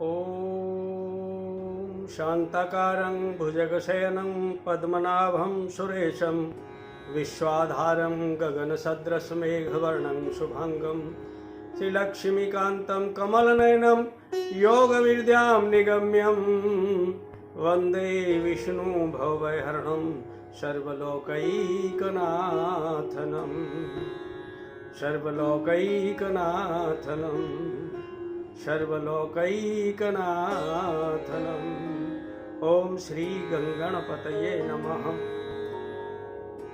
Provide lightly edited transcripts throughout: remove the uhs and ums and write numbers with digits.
ॐ शान्ताकारं भुजगशयनं पद्मनाभं सुरेशं विश्वाधारं गगनसदृशमेघवर्णं शुभांगं श्रीलक्ष्मीकान्तं कमलनयनं योगविद्यां निगम्यं वन्दे विष्णु भवभयहरणं सर्वलोकैकनाथनं सर्वलोकैकनाथनम्। ओम श्री गंगणपतये नमः।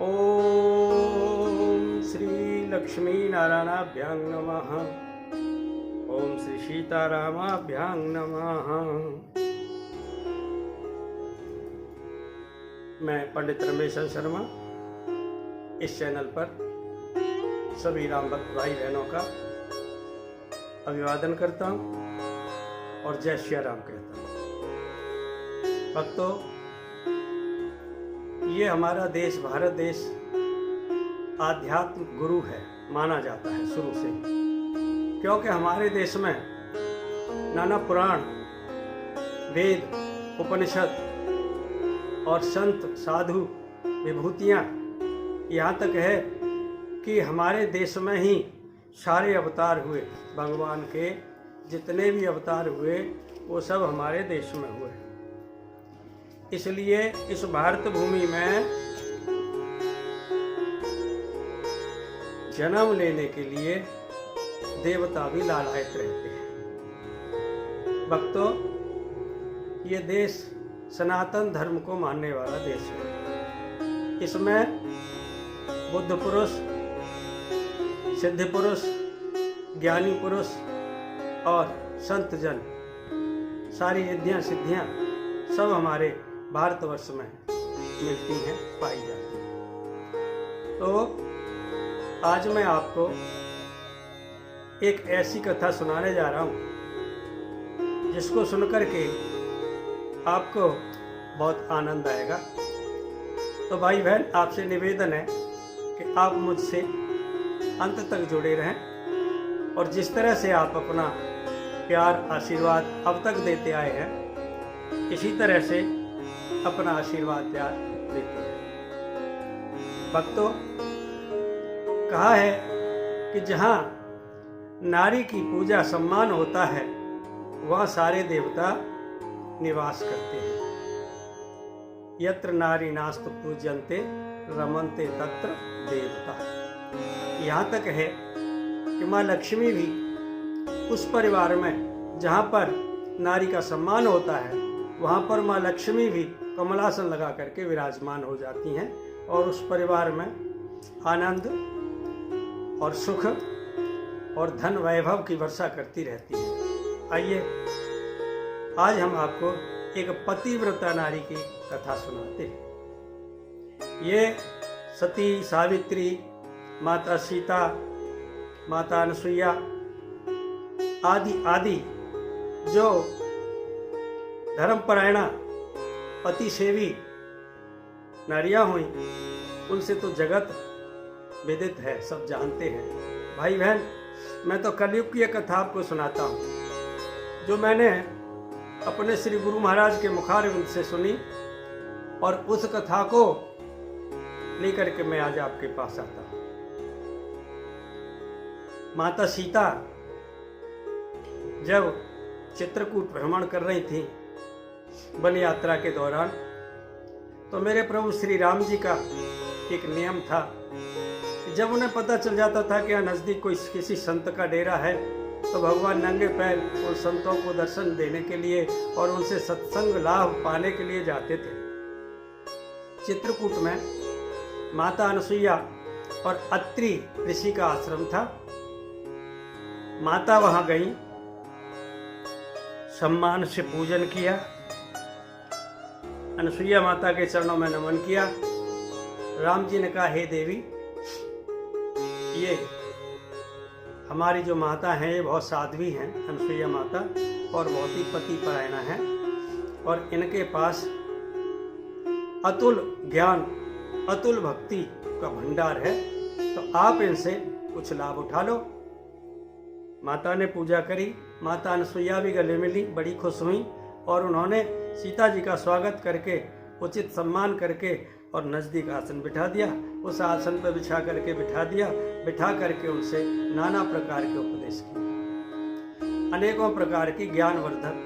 ओम श्री लक्ष्मी नारायणाभ्यां नमः। ओम श्री सीतारामाभ्यां नमः। मैं पंडित रमेश शर्मा इस चैनल पर सभी राम भक्त भाई बहनों का अभिवादन करता हूँ और जय श्री राम कहता हूँ। भक्तों, ये हमारा देश भारत देश आध्यात्म गुरु है, माना जाता है शुरू से, क्योंकि हमारे देश में नाना पुराण, वेद, उपनिषद और संत साधु विभूतियाँ, यहाँ तक है कि हमारे देश में ही सारे अवतार हुए। भगवान के जितने भी अवतार हुए वो सब हमारे देश में हुए। इसलिए इस भारत भूमि में जन्म लेने के लिए देवता भी लालायित रहते हैं। भक्तों, ये देश सनातन धर्म को मानने वाला देश है। इसमें बुद्ध पुरुष, सिद्ध पुरुष, ज्ञानी पुरुष और संत जन, सारी रिद्धियाँ सिद्धियाँ सब हमारे भारतवर्ष में मिलती हैं, पाई जाती हैं। तो आज मैं आपको एक ऐसी कथा सुनाने जा रहा हूँ जिसको सुनकर के आपको बहुत आनंद आएगा। तो भाई बहन, आपसे निवेदन है कि आप मुझसे अंत तक जुड़े रहें और जिस तरह से आप अपना प्यार आशीर्वाद अब तक देते आए हैं, इसी तरह से अपना आशीर्वाद प्यार देते हैं। भक्तों, कहा है कि जहाँ नारी की पूजा सम्मान होता है वहाँ सारे देवता निवास करते हैं। यत्र नारी नास्त पूज्यन्ते रमन्ते तत्र देवता। यहाँ तक है कि माँ लक्ष्मी भी उस परिवार में जहाँ पर नारी का सम्मान होता है वहाँ पर माँ लक्ष्मी भी कमलासन लगा करके विराजमान हो जाती हैं और उस परिवार में आनंद और सुख और धन वैभव की वर्षा करती रहती है। आइए आज हम आपको एक पतिव्रता नारी की कथा सुनाते हैं। ये सती सावित्री, माता सीता, माता अनसुईया आदि आदि जो धर्मपरायणा पति सेवी नारियां हुई, उनसे तो जगत विदित है, सब जानते हैं। भाई बहन, मैं तो कलयुग की एक कथा आपको सुनाता हूँ जो मैंने अपने श्री गुरु महाराज के मुखारविंद से सुनी और उस कथा को लेकर के मैं आज आपके पास आता हूँ। माता सीता जब चित्रकूट भ्रमण कर रही थी वन यात्रा के दौरान, तो मेरे प्रभु श्री राम जी का एक नियम था कि जब उन्हें पता चल जाता था कि यहाँ नज़दीक कोई किसी संत का डेरा है तो भगवान नंगे पैर उन संतों को दर्शन देने के लिए और उनसे सत्संग लाभ पाने के लिए जाते थे। चित्रकूट में माता अनसुईया और अत्रि ऋषि का आश्रम था। माता वहां गई, सम्मान से पूजन किया, अनसुईया माता के चरणों में नमन किया। राम जी ने कहा, हे देवी, ये हमारी जो माता हैं ये बहुत साध्वी हैं, अनसुईया माता, और बहुत ही पतिपरायणा हैं और इनके पास अतुल ज्ञान, अतुल भक्ति का भंडार है, तो आप इनसे कुछ लाभ उठा लो। माता ने पूजा करी। माता अनसुईया भी गले मिली, बड़ी खुश हुई और उन्होंने सीता जी का स्वागत करके, उचित सम्मान करके और नज़दीक आसन बिठा दिया। उस आसन पर बिठा करके उनसे नाना प्रकार के उपदेश किए, अनेकों प्रकार की ज्ञानवर्धक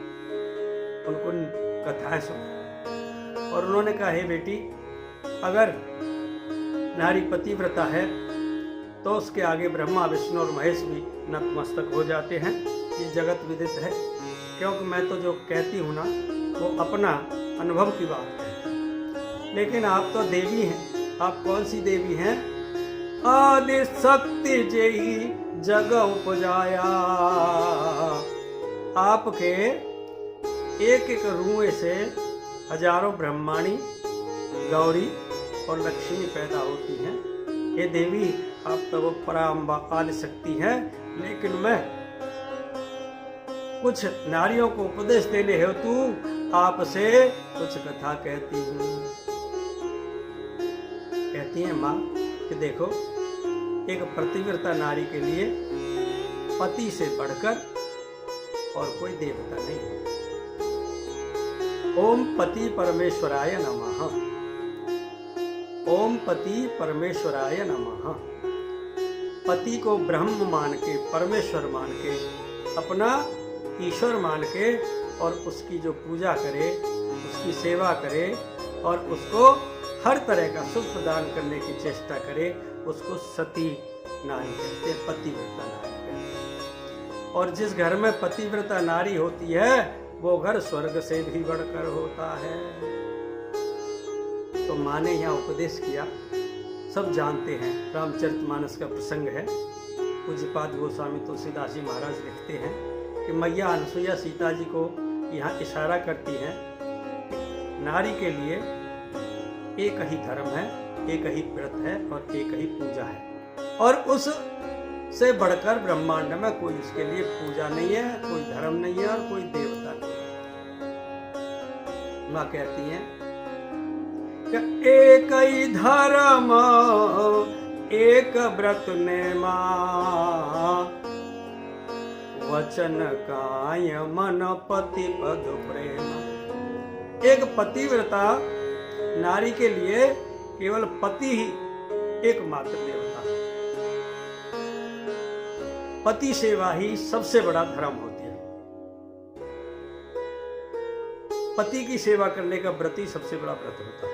उनको कथाएं सुनाई। और उन्होंने कहा, हे बेटी, अगर नारी पतिव्रता है तो उसके आगे ब्रह्मा, विष्णु और महेश भी नतमस्तक हो जाते हैं। ये जगत विदित है, क्योंकि मैं तो जो कहती हूँ ना वो अपना अनुभव की बात है। लेकिन आप तो देवी हैं। आप कौन सी देवी हैं? आदि शक्ति जेही जग उपजाया। आपके एक एक रुए से हजारों ब्रह्माणी, गौरी और लक्ष्मी पैदा होती हैं। हे देवी, आप तो वो पराम्बा आदि शक्ति है, लेकिन मैं कुछ नारियों को उपदेश देने हेतु आपसे कुछ कथा कहती हूँ। कहती है माँ कि देखो, एक पतिव्रता नारी के लिए पति से बढ़कर और कोई देवता नहीं है। ओम पति परमेश्वराय नमः। ओम पति परमेश्वराय नमः। पति को ब्रह्म मान के, परमेश्वर मान के, अपना ईश्वर मान के और उसकी जो पूजा करे, उसकी सेवा करे और उसको हर तरह का सुख प्रदान करने की चेष्टा करे, उसको सती नारी कहते हैं, पतिव्रता नारी कहते हैं। और जिस घर में पतिव्रता नारी होती है वो घर स्वर्ग से भी बढ़कर होता है। तो माँ ने यहाँ उपदेश किया, सब जानते हैं, रामचरितमानस का प्रसंग है। पूज्यपाद गोस्वामी तुलसीदास जी महाराज लिखते हैं कि मैया अनसुईया सीता जी को यहाँ इशारा करती हैं, नारी के लिए एक ही धर्म है, एक ही व्रत है और एक ही पूजा है, और उस से बढ़कर ब्रह्मांड में कोई उसके लिए पूजा नहीं है, कोई धर्म नहीं है और कोई देवता नहीं है। माँ कहती हैं कि एक ही धर्म एक व्रत ने माँ, वचन काय मन पति पद प्रेम। एक पतिव्रता नारी के लिए केवल पति ही एकमात्र देवता है। पति सेवा ही सबसे बड़ा धर्म होती है। पति की सेवा करने का व्रत ही सबसे बड़ा व्रत होता है।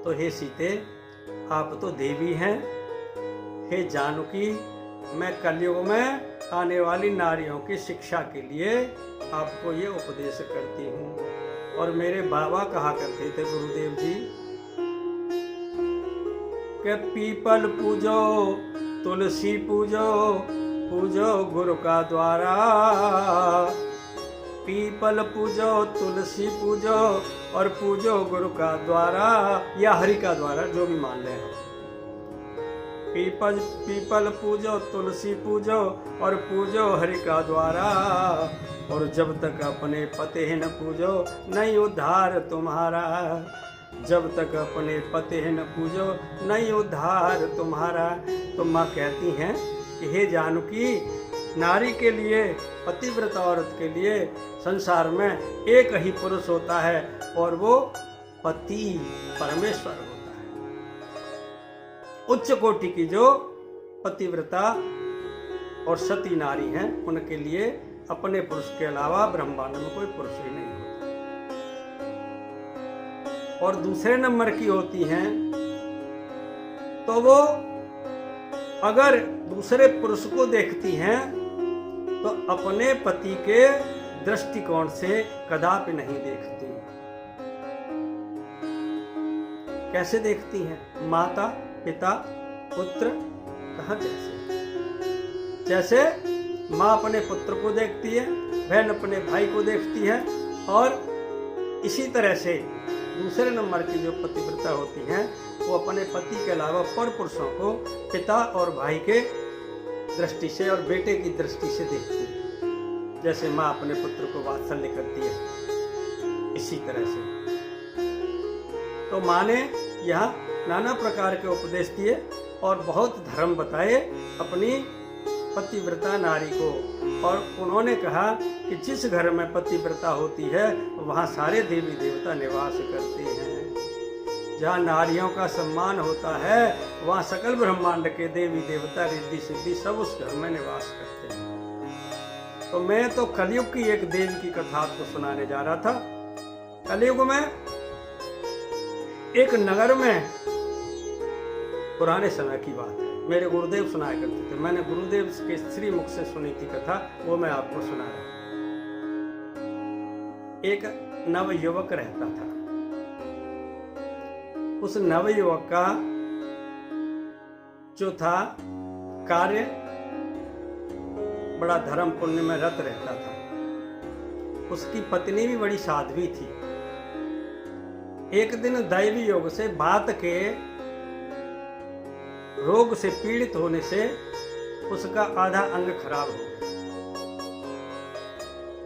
तो हे सीते, आप तो देवी हैं। हे जानकी, मैं कलयुग में आने वाली नारियों की शिक्षा के लिए आपको ये उपदेश करती हूँ। और मेरे बाबा कहा करते थे, गुरुदेव जी, कि पीपल पूजो, तुलसी पूजो, पूजो गुरु का द्वारा। पीपल पूजो, तुलसी पूजो और पूजो गुरु का द्वारा, या हरि का द्वारा, जो भी मान ले। पीपल पूजो, तुलसी पूजो और पूजो हरि का द्वारा। और जब तक अपने पते न पूजो नहीं उद्धार तुम्हारा। जब तक अपने पते न पूजो नहीं उद्धार तुम्हारा। तो माँ कहती हैं कि हे जानकी, नारी के लिए, पतिव्रता औरत के लिए संसार में एक ही पुरुष होता है और वो पति परमेश्वर होता है। उच्च कोटि की जो पतिव्रता और सती नारी हैं, उनके लिए अपने पुरुष के अलावा ब्रह्मांड में कोई पुरुष ही नहीं होता। और दूसरे नंबर की होती हैं तो वो अगर दूसरे पुरुष को देखती हैं तो अपने पति के दृष्टिकोण से कदापि नहीं देखती। कैसे देखती हैं? माता, पिता, पुत्र, कहाँ जैसे माँ अपने पुत्र को देखती है, बहन अपने भाई को देखती है, और इसी तरह से दूसरे नंबर की जो पतिव्रता होती हैं वो अपने पति के अलावा पर पुरुषों को पिता और भाई के दृष्टि से और बेटे की दृष्टि से देखती है। जैसे माँ अपने पुत्र को वात्सल्य करती है, इसी तरह से। तो माँ ने यहाँ नाना प्रकार के उपदेश दिए और बहुत धर्म बताए अपनी पतिव्रता नारी को। और उन्होंने कहा कि जिस घर में पतिव्रता होती है वहाँ सारे देवी देवता निवास करते हैं। जहाँ नारियों का सम्मान होता है वहाँ सकल ब्रह्मांड के देवी देवता रिद्धि सिद्धि सब उस घर में निवास करते हैं। तो मैं तो कलयुग की एक देवी की कथा आपको सुनाने जा रहा था। कलयुग में एक नगर में, पुराने समय की बात है, मेरे गुरुदेव सुनाया करते थे, मैंने गुरुदेव के श्री मुख से सुनी थी कथा, वो मैं आपको सुना रहा हूं। एक नव युवक रहता था। उस नव युवक का जो था कार्य बड़ा धर्म पुण्य में रत रहता था। उसकी पत्नी भी बड़ी साध्वी थी। एक दिन दैवी योग से बात के रोग से पीड़ित होने से उसका आधा अंग खराब हो गया।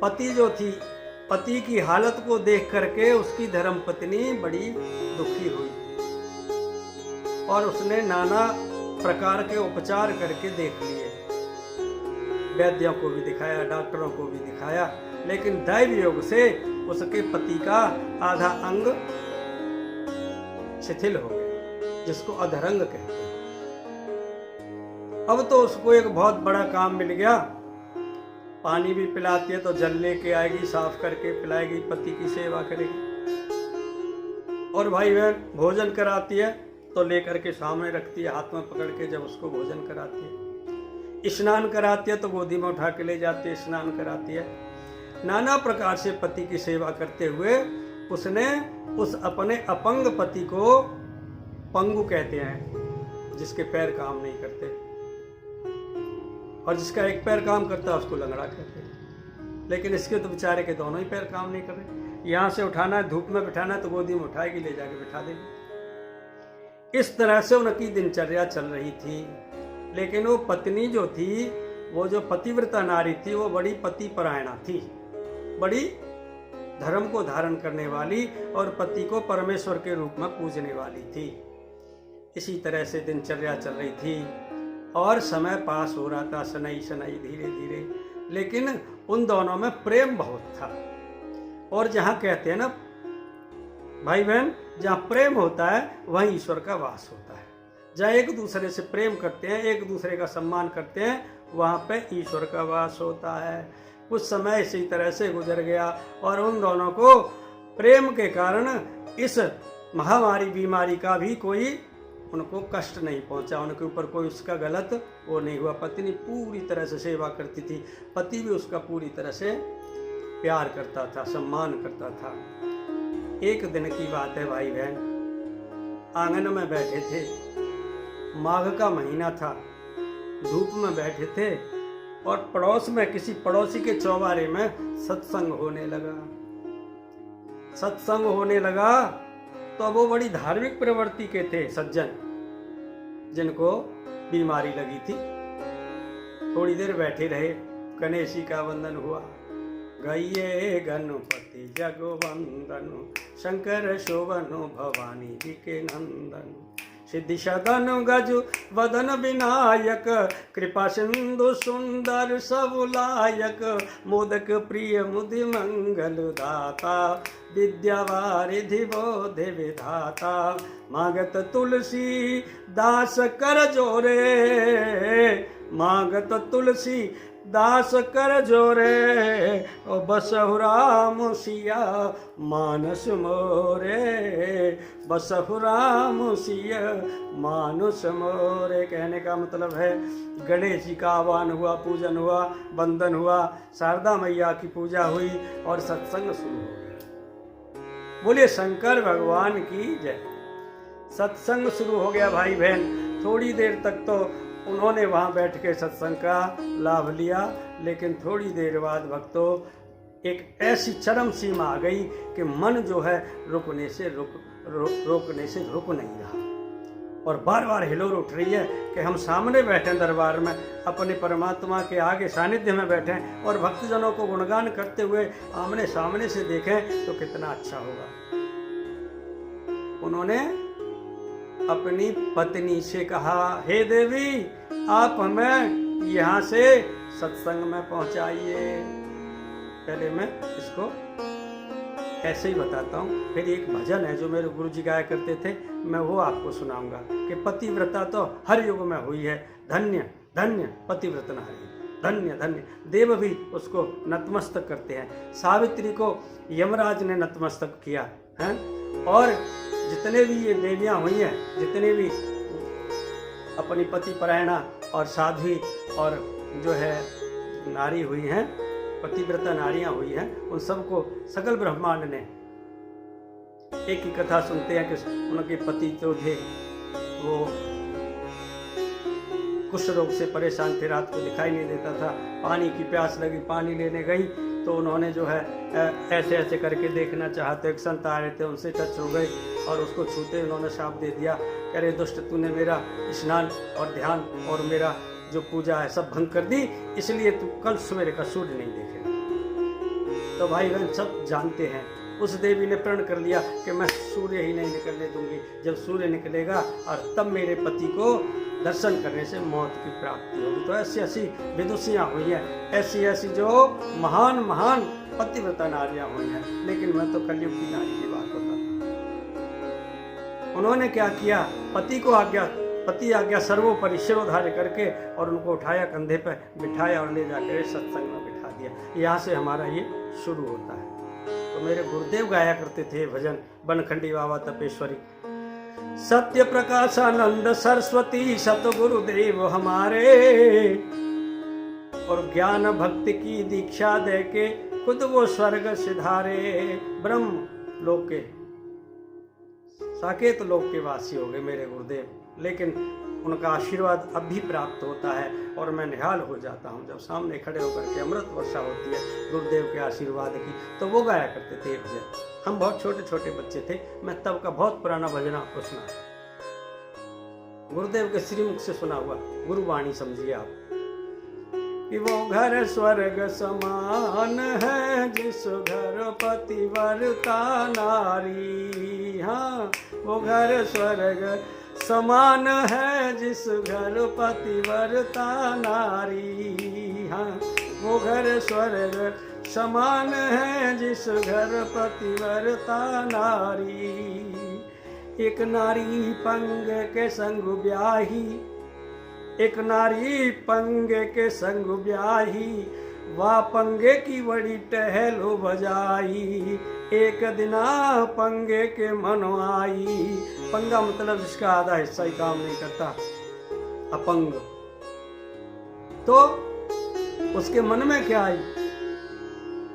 पति जो थी, पति की हालत को देख करके उसकी धर्म पत्नी बड़ी दुखी हुई और उसने नाना प्रकार के उपचार करके देख लिए। वैद्यों को भी दिखाया, डॉक्टरों को भी दिखाया, लेकिन दैव योग से उसके पति का आधा अंग शिथिल हो गया, जिसको अधरंग कहते हैं। अब तो उसको एक बहुत बड़ा काम मिल गया। पानी भी पिलाती है तो जल लेके आएगी, साफ करके पिलाएगी, पति की सेवा करेगी। और भाई बहन भोजन कराती है तो लेकर के सामने रखती है, हाथ में पकड़ के जब उसको भोजन कराती है। स्नान कराती है तो गोदी में उठा के ले जाती है, स्नान कराती है। नाना प्रकार से पति की सेवा करते हुए उसने उस अपने अपंग पति को, पंगु कहते हैं जिसके पैर काम नहीं करते, और जिसका एक पैर काम करता है उसको लंगड़ा कहते हैं। लेकिन इसके तो बेचारे के दोनों ही पैर काम नहीं कर रहे। यहाँ से उठाना है, धूप में बिठाना है तो गोदी में उठाएगी, ले जाके बिठा देगी। इस तरह से उनकी दिनचर्या चल रही थी। लेकिन वो पत्नी जो थी, वो जो पतिव्रता नारी थी, वो बड़ी पति परायणा थी, बड़ी धर्म को धारण करने वाली और पति को परमेश्वर के रूप में पूजने वाली थी। इसी तरह से दिनचर्या चल रही थी और समय पास हो रहा था, शनई शनई धीरे धीरे। लेकिन उन दोनों में प्रेम बहुत था। और जहाँ कहते हैं ना भाई बहन, जहाँ प्रेम होता है वहीं ईश्वर का वास होता है। जहाँ एक दूसरे से प्रेम करते हैं, एक दूसरे का सम्मान करते हैं, वहाँ पे ईश्वर का वास होता है। कुछ समय इसी तरह से गुजर गया और उन दोनों को प्रेम के कारण इस महामारी बीमारी का भी कोई उनको कष्ट नहीं पहुंचा, उनके ऊपर कोई उसका गलत वो नहीं हुआ। पत्नी पूरी तरह से सेवा करती थी, पति भी उसका पूरी तरह से प्यार करता था, सम्मान करता था। एक दिन की बात है भाई बहन, आंगन में बैठे थे, माघ का महीना था, धूप में बैठे थे और पड़ोस में किसी पड़ोसी के चौबारे में सत्संग होने लगा। सत्संग होने लगा तो वो बड़ी धार्मिक प्रवृत्ति के थे सज्जन, जिनको बीमारी लगी थी। थोड़ी देर बैठे रहे, गणेशी का वंदन हुआ। गइये गणपति जगवंदन, शंकर शोभन भवानी जी के नंदन। सिद्धि सदन गजु वदन विनायक, कृपा सिंधु सुंदर सबुलायक। मोदक प्रिय मुदि मंगल दाता, विद्यावारिधि बोधि विधाता। मांगत तुलसी दास कर जोरे, मांगत तुलसी दास कर जोरे। ओ बसहु राम सिया मानस मोरे, बसहु राम सिया मानुष मोरे। कहने का मतलब है गणेश जी का आह्वान हुआ, पूजन हुआ, वंदन हुआ, शारदा मैया की पूजा हुई और सत्संग शुरू हो गया। बोलिए शंकर भगवान की जय। सत्संग शुरू हो गया भाई बहन। थोड़ी देर तक तो उन्होंने वहाँ बैठ के सत्संग का लाभ लिया, लेकिन थोड़ी देर बाद भक्तों एक ऐसी चरम सीमा आ गई कि मन जो है रोकने से रुक नहीं रहा और बार बार हिलोर उठ रही है कि हम सामने बैठे दरबार में, अपने परमात्मा के आगे सानिध्य में बैठे और भक्तजनों को गुणगान करते हुए आमने सामने से देखें तो कितना अच्छा होगा। उन्होंने अपनी पत्नी से कहा, हे देवी, आप हमें यहाँ से सत्संग में पहुंचाइए। पहले मैं इसको ऐसे ही बताता हूँ, फिर एक भजन है जो मेरे गुरु जी गाया करते थे, मैं वो आपको सुनाऊंगा कि पतिव्रता तो हर युग में हुई है, धन्य धन्य पतिव्रत नारी, धन्य धन्य। देव भी उसको नतमस्तक करते हैं। सावित्री को यमराज ने नतमस्तक किया है, और जितने भी ये देवियाँ हुई हैं, जितने भी अपनी पति परायणा और साध्वी और जो है नारी हुई हैं, पतिव्रता नारियां हुई हैं, उन सबको सकल ब्रह्मांड ने एक ही कथा सुनते हैं कि उनके पति जो थे वो कुष्ठ रोग से परेशान थे, रात को दिखाई नहीं देता था, पानी की प्यास लगी, पानी लेने गई तो उन्होंने जो है ऐसे ऐसे करके देखना चाहते, एक संत आ रहे थे, उनसे टच हो गए और उसको छूते उन्होंने शाप दे दिया, कह रहे दुष्ट तूने मेरा स्नान और ध्यान और मेरा जो पूजा है सब भंग कर दी, इसलिए तू कल सवेरे का सूर्य नहीं देखेगा। तो भाई बहन सब जानते हैं, उस देवी ने प्रण कर लिया कि मैं सूर्य ही नहीं निकलने दूंगी, जब सूर्य निकलेगा और तब मेरे पति को दर्शन करने से मौत की प्राप्ति होगी। तो ऐसी ऐसी विदुषियाँ हुई हैं, ऐसी ऐसी जो महान महान पतिव्रता नारियाँ हुई हैं, लेकिन मैं तो कलयुग की नारी की बात बताता हूँ। उन्होंने क्या किया, पति आज्ञा सर्वोपरि शिरोधार्य करके और उनको उठाया, कंधे पर बिठाया और ले जाकर सत्संग में बिठा दिया। यहाँ से हमारा ये शुरू होता है। तो मेरे गुरुदेव गाया करते थे भजन, बनखंडी बाबा तपेश्वरी, सत्य प्रकाशानंद सरस्वती सतगुरुदेव हमारे, और ज्ञान भक्ति की दीक्षा देके खुद वो स्वर्ग सिधारे। ब्रह्म लोक के साकेत लोक के वासी हो गए मेरे गुरुदेव, लेकिन उनका आशीर्वाद अब भी प्राप्त होता है और मैं निहाल हो जाता हूँ जब सामने खड़े होकर के अमृत वर्षा होती है गुरुदेव के आशीर्वाद की। तो वो गाया करते थे भजन, हम बहुत छोटे छोटे बच्चे थे, मैं तब का बहुत पुराना भजन आपको सुना, गुरुदेव के श्रीमुख से सुना हुआ गुरुवाणी समझिए आप, कि वो घर स्वर्ग समान है जिस घर पतिव्रता नारी। हाँ, वो घर स्वर्ग समान है जिस घर पतिव्रता नारी। हाँ, वो घर स्वर्ग समान है जिस घर पतिव्रता नारी। एक नारी पंग के संग ब्याही, एक नारी पंगे के संग ब्याही, वाह पंगे की बड़ी टहलो बजाई, एक दिना पंगे के मन आई। पंगा मतलब जिसका आधा हिस्सा ही काम नहीं करता, अपंग। तो उसके मन में क्या आई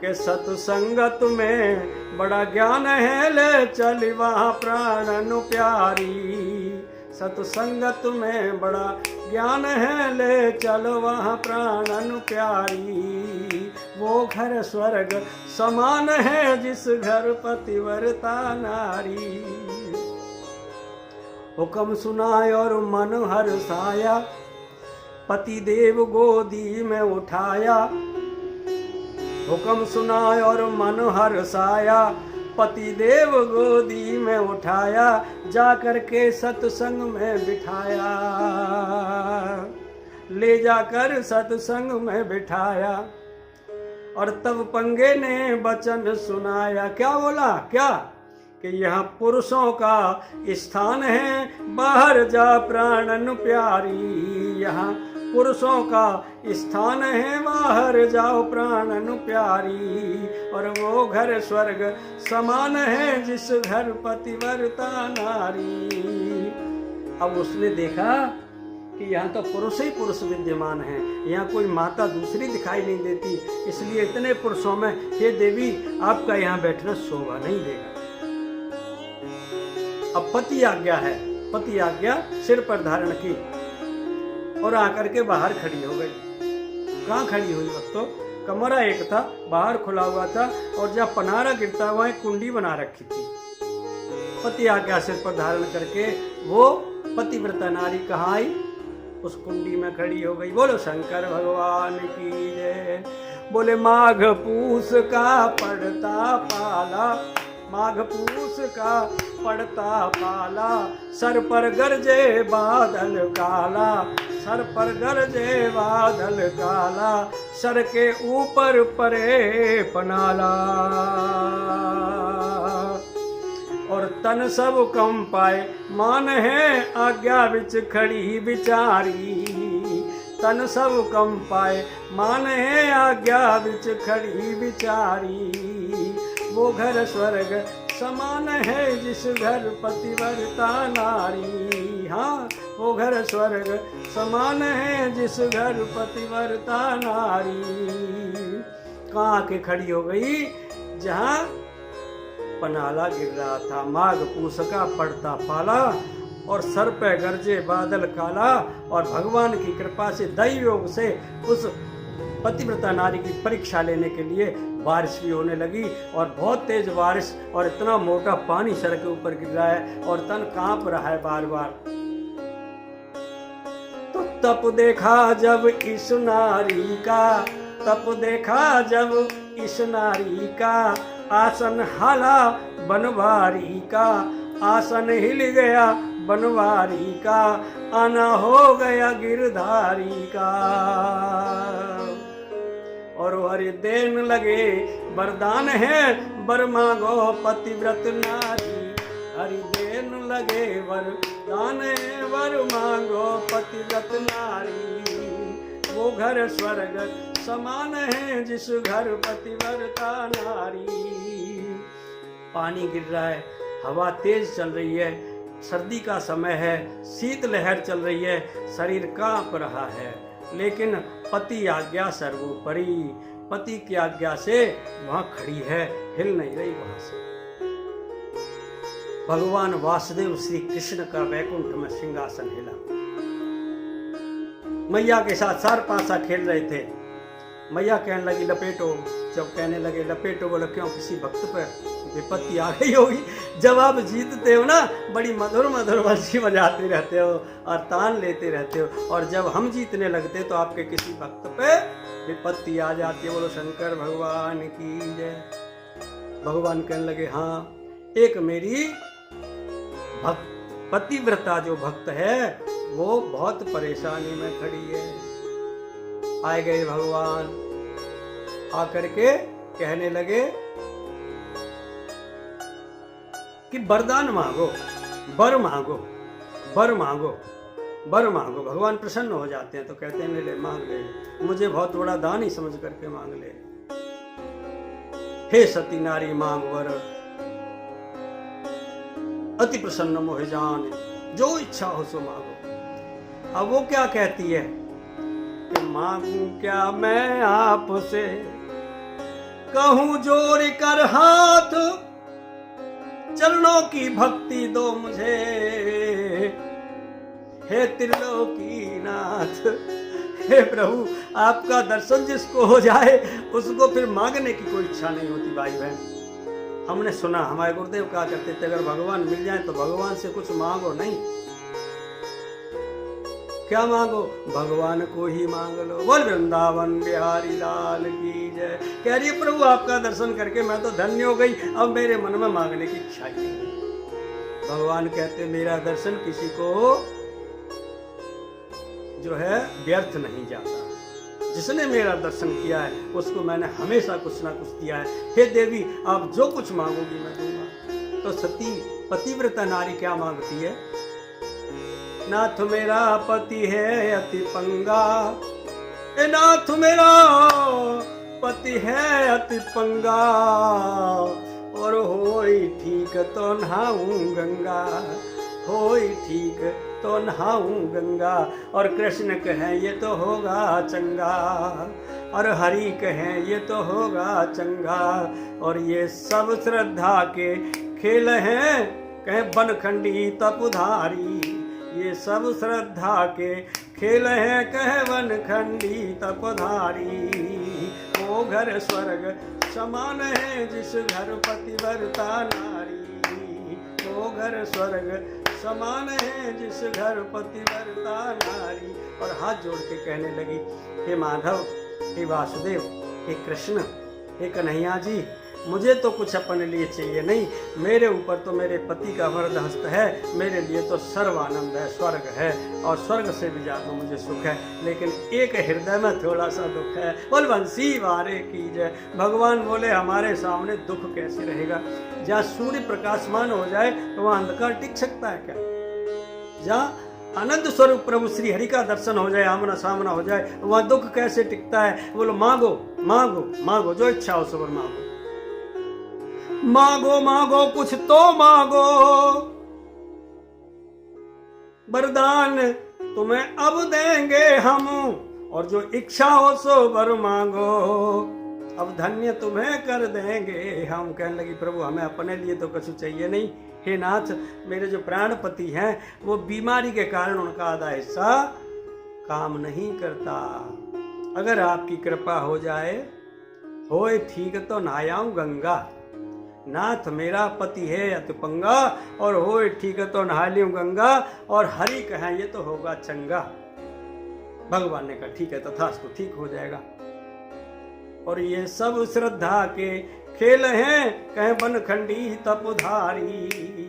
कि सत्संगत में बड़ा ज्ञान है, ले चली वहाँ प्राणनु प्यारी। सत्संगत में बड़ा ज्ञान है, ले चलो वहाँ प्राणनु प्यारी। वो घर स्वर्ग समान है जिस घर पतिव्रता नारी। हुक्म सुनाय और मन हर्षाया, पति देव गोदी में उठाया। हुक्म सुनाय और मन हर्षाया, पति देव गोदी में उठाया, जा करके सत्संग में बिठाया। ले जाकर सत्संग में बिठाया और तब पंगे ने वचन सुनाया। क्या बोला, क्या कि यहाँ पुरुषों का स्थान है, बाहर जा प्राणन प्यारी। यहाँ पुरुषों का स्थान है, बाहर जाओ प्राणन प्यारी। और वो घर स्वर्ग समान है जिस घर पतिव्रता नारी। अब उसने देखा कि यहाँ तो पुरुष ही पुरुष विद्यमान है, यहाँ कोई माता दूसरी दिखाई नहीं देती, इसलिए इतने पुरुषों में हे देवी आपका यहाँ बैठना शोभा नहीं देगा। अब पति आज्ञा है, पति आज्ञा सिर पर धारण की और आकर के बाहर खड़ी हो गई। कहाँ खड़ी हुई भक्तों? कमरा एक था, बाहर खुला हुआ था और जहाँ पनारा गिरता हुआ एक कुंडी बना रखी थी। पति आज्ञा सिर पर धारण करके वो पतिव्रता नारी कहाँ आई? उस कुंडी में खड़ी हो गई। बोलो शंकर भगवान की जय। बोले माघ पूस का पड़ता पाला, माघ पूस का पड़ता पाला, सर पर गरजे बादल काला, सर पर गरजे बादल काला, सर के ऊपर परे पनाला। और तन सब कम पाए मान है आज्ञा विच खड़ी बिचारी, तन सब कम पाए मान है आज्ञा विच खड़ी बिचारी। वो घर स्वर्ग समान है जिस घर पतिव्रता नारी, हाँ वो घर स्वर्ग समान है जिस घर पतिव्रता नारी। कहाँ के खड़ी हो गई? जहाँ पनाला गिर रहा था, माघ पूस का पड़ता पाला और सर पे गरजे बादल काला। और भगवान की कृपा से दैव योग से उस पतिव्रता नारी की परीक्षा लेने के लिए बारिश भी होने लगी और बहुत तेज बारिश और इतना मोटा पानी सर के ऊपर गिर रहा है और तन कांप रहा है बार बार। तो तप देखा जब इस नारी का, तप देखा जब इस नारी का, आसन हाला बनवारी का, आसन हिल गया बनवारी का, आना हो गया गिरधारी का। और हरि देन लगे वरदान है वर मांगो पतिव्रत नारी, हरि देन लगे वरदान है वर मांगो पतिव्रत नारी। वो घर स्वर्ग समान है जिस घर पतिव्रता नारी। पानी गिर रहा है, हवा तेज चल रही है, सर्दी का समय है, शीत लहर चल रही है, शरीर कांप रहा है, लेकिन पति आज्ञा सर्वोपरि, पति की आज्ञा से वहां खड़ी है, हिल नहीं रही वहां से। भगवान वासुदेव श्री कृष्ण का वैकुंठ में सिंहासन हिला। मैया के साथ सार पासा खेल रहे थे। मैया कहने लगी लपेटो, जब कहने लगे लपेटो, बोले क्यों किसी भक्त पर विपत्ति आ गई होगी। जब आप जीतते हो ना, बड़ी मधुर मधुर बंसी बजाते रहते हो और तान लेते रहते हो, और जब हम जीतने लगते तो आपके किसी भक्त पे विपत्ति आ जाती है। बोलो शंकर भगवान की जय। भगवान कहने लगे हाँ, एक मेरी पतिव्रता जो भक्त है वो बहुत परेशानी में खड़ी है। आए गए भगवान, आकर के कहने लगे कि वरदान मांगो, वर मांगो, वर मांगो, वर मांगो। भगवान प्रसन्न हो जाते हैं तो कहते हैं ले मांग ले, मुझे बहुत बड़ा दान ही समझ करके मांग ले। हे सती नारी मांग वर, अति प्रसन्न मोहि जान, जो इच्छा हो सो मांगो। अब वो क्या कहती है कि मांगू क्या मैं आपसे, कहूं जोड़ कर हाथ, चरणों की भक्ति दो मुझे, हे त्रिलोकी नाथ। हे प्रभु, आपका दर्शन जिसको हो जाए उसको फिर मांगने की कोई इच्छा नहीं होती। भाई बहन, हमने सुना हमारे गुरुदेव कहा करते थे अगर भगवान मिल जाए तो भगवान से कुछ मांगो नहीं। क्या मांगो? भगवान को ही मांग लो। बोल वृंदावन बिहारी लाल की जय। कह रही है प्रभु आपका दर्शन करके मैं तो धन्य हो गई, अब मेरे मन में मांगने की इच्छा ही नहीं। भगवान कहते मेरा दर्शन किसी को जो है व्यर्थ नहीं जाता। जिसने मेरा दर्शन किया है उसको मैंने हमेशा कुछ ना कुछ दिया है। हे देवी, आप जो कुछ मांगोगी मैं दूंगा। तो सती पतिव्रता नारी क्या मांगती है? नाथ मेरा पति है अति पंगा, ए नाथ मेरा पति है अति पंगा, और होई ठीक तो नहाऊं गंगा, होई ठीक तो नहाऊं गंगा। और कृष्ण कहें ये तो होगा चंगा, और हरि कहें ये तो होगा चंगा। और ये सब श्रद्धा के खेल हैं, कहें बनखंडी तपधारी। ये सब श्रद्धा के खेल हैं, कहे बनखंडी तपधारी। वो घर स्वर्ग समान है जिस घर पतिव्रता नारी। वो घर स्वर्ग समान है जिस घर पतिव्रता नारी। और हाथ जोड़ के कहने लगी हे माधव, हे वासुदेव, हे कृष्ण, हे कन्हैया जी, मुझे तो कुछ अपने लिए चाहिए नहीं, मेरे ऊपर तो मेरे पति का वरद हस्त है, मेरे लिए तो सर्व आनंद है, स्वर्ग है, और स्वर्ग से भी ज़्यादा मुझे सुख है, लेकिन एक हृदय में थोड़ा सा दुख है। बोल बंसी वारे की जय। भगवान बोले हमारे सामने दुख कैसे रहेगा? जहाँ सूर्य प्रकाशमान हो जाए तो वहाँ अंधकार टिक सकता है क्या? जहाँ आनंद स्वरूप प्रभु श्री हरि का दर्शन हो जाए, आमना सामना हो जाए, वहां दुख कैसे टिकता है? बोलो मांगो मांगो मांगो, जो इच्छा हो सबर मांगो, मांगो मांगो कुछ तो मांगो, वरदान तुम्हें अब देंगे हम, और जो इच्छा हो सो वर मांगो, अब धन्य तुम्हें कर देंगे हम। कहने लगी प्रभु हमें अपने लिए तो कुछ चाहिए नहीं, हे नाथ मेरे जो प्राणपति हैं वो बीमारी के कारण उनका आधा हिस्सा काम नहीं करता, अगर आपकी कृपा हो जाए, होए ठीक तो नहायाऊं गंगा। नाथ मेरा पति है अतुपंगा, और होए ठीक तो नहा लियूं गंगा, और हरि कहें ये तो होगा चंगा। भगवान ने कहा ठीक है तथास्तु, ठीक हो जाएगा। और ये सब श्रद्धा के खेल हैं, कहें बनखंडी तपधारी,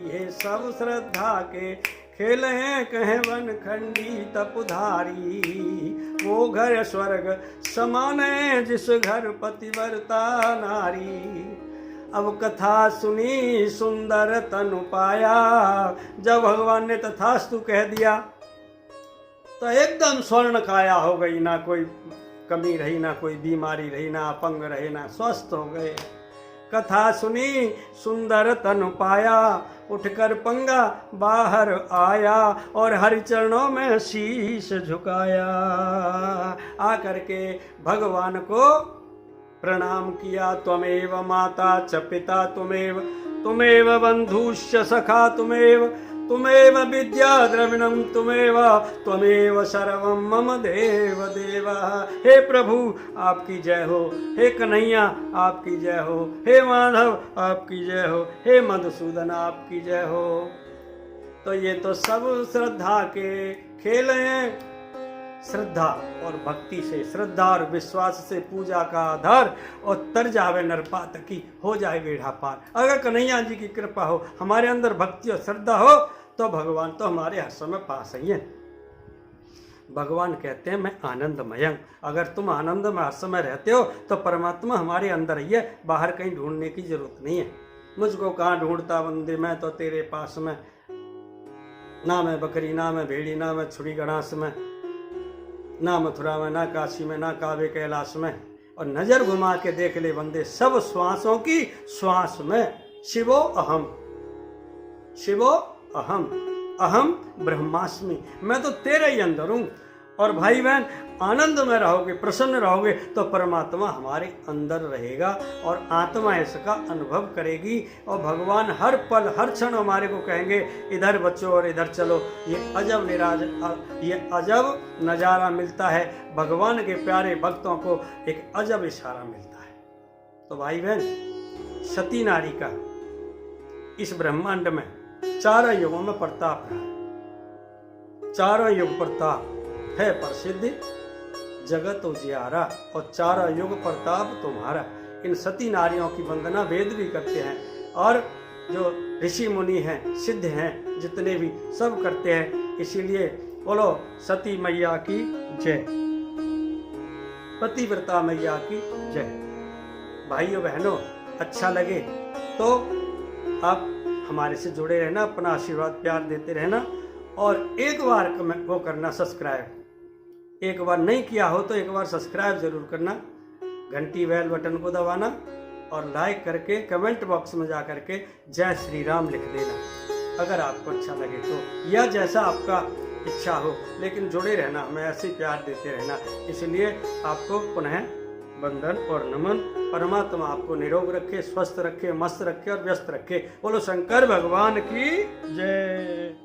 ये सब श्रद्धा के खेल हैं, कहें बनखंडी तपधारी, वो घर स्वर्ग समान है जिस घर पतिव्रता नारी। अब कथा सुनी सुंदर तनु पाया, जब भगवान ने तथास्तु कह दिया तो एकदम स्वर्ण काया हो गई, ना कोई कमी रही, ना कोई बीमारी रही, ना अपंग रहे, ना स्वस्थ हो गए। कथा सुनी सुंदर तनु पाया, उठकर पंगा बाहर आया, और हरि चरणों में शीश झुकाया। आकर के भगवान को प्रणाम किया, त्वमेव माता च पिता तुमेव बंधुश्च सखा तुमेव विद्या द्रविणम त्वमेव सर्वम मम देव देवा। हे प्रभु आपकी जय हो, हे कन्हैया आपकी जय हो, हे माधव आपकी जय हो, हे मधुसूदन आपकी जय हो। तो ये तो सब श्रद्धा के खेल हैं। श्रद्धा और भक्ति से, श्रद्धा और विश्वास से पूजा का आधार, और तर जावे नरपात की हो जाए बेड़ा पार। अगर कन्हैया जी की कृपा हो, हमारे अंदर भक्ति और श्रद्धा हो, तो भगवान तो हमारे हर समय पास ही है। भगवान कहते हैं मैं आनंदमय। अगर तुम आनंद में हर समय रहते हो तो परमात्मा हमारे अंदर ही है, बाहर कहीं ढूंढने की जरूरत नहीं है। मुझको कहाँ ढूंढता बंदे, मैं तो तेरे पास में, ना मैं बकरी, ना मैं भेड़ी, ना मैं छुरी गणास में, ना मथुरा में, ना काशी में, ना कावे कैलाश में। और नजर घुमा के देख ले बंदे, सब श्वासों की श्वास में शिवो अहम, शिवो अहम, अहम ब्रह्मास्मि, मैं तो तेरे ही अंदर हूं। और भाई बहन आनंद में रहोगे, प्रसन्न रहोगे, तो परमात्मा हमारे अंदर रहेगा और आत्मा इसका अनुभव करेगी। और भगवान हर पल हर क्षण हमारे को कहेंगे इधर बच्चों और इधर चलो। ये अजब नज़ारा मिलता है, भगवान के प्यारे भक्तों को एक अजब इशारा मिलता है। तो भाई बहन सती नारी का इस ब्रह्मांड में चारों युगों में प्रताप रहा, चारों युग प्रताप है प्रसिद्ध जगत उजियारा, और चारों युग प्रताप तुम्हारा। इन सती नारियों की वंदना वेद भी करते हैं, और जो ऋषि मुनि हैं, सिद्ध हैं, जितने भी सब करते हैं। इसीलिए बोलो सती मैया की जय, पतिव्रता मैया की जय। भाइयों बहनों अच्छा लगे तो आप हमारे से जुड़े रहना, अपना आशीर्वाद प्यार देते रहना, और एक बार वो करना सब्सक्राइब, एक बार नहीं किया हो तो एक बार सब्सक्राइब जरूर करना, घंटी बेल बटन को दबाना, और लाइक करके कमेंट बॉक्स में जा करके जय श्री राम लिख देना अगर आपको अच्छा लगे तो, या जैसा आपका इच्छा हो। लेकिन जुड़े रहना, हमें ऐसे प्यार देते रहना। इसलिए आपको पुनः वंदन और नमन। परमात्मा आपको निरोग रखे, स्वस्थ रखे, मस्त रखे और व्यस्त रखे। बोलो शंकर भगवान की जय।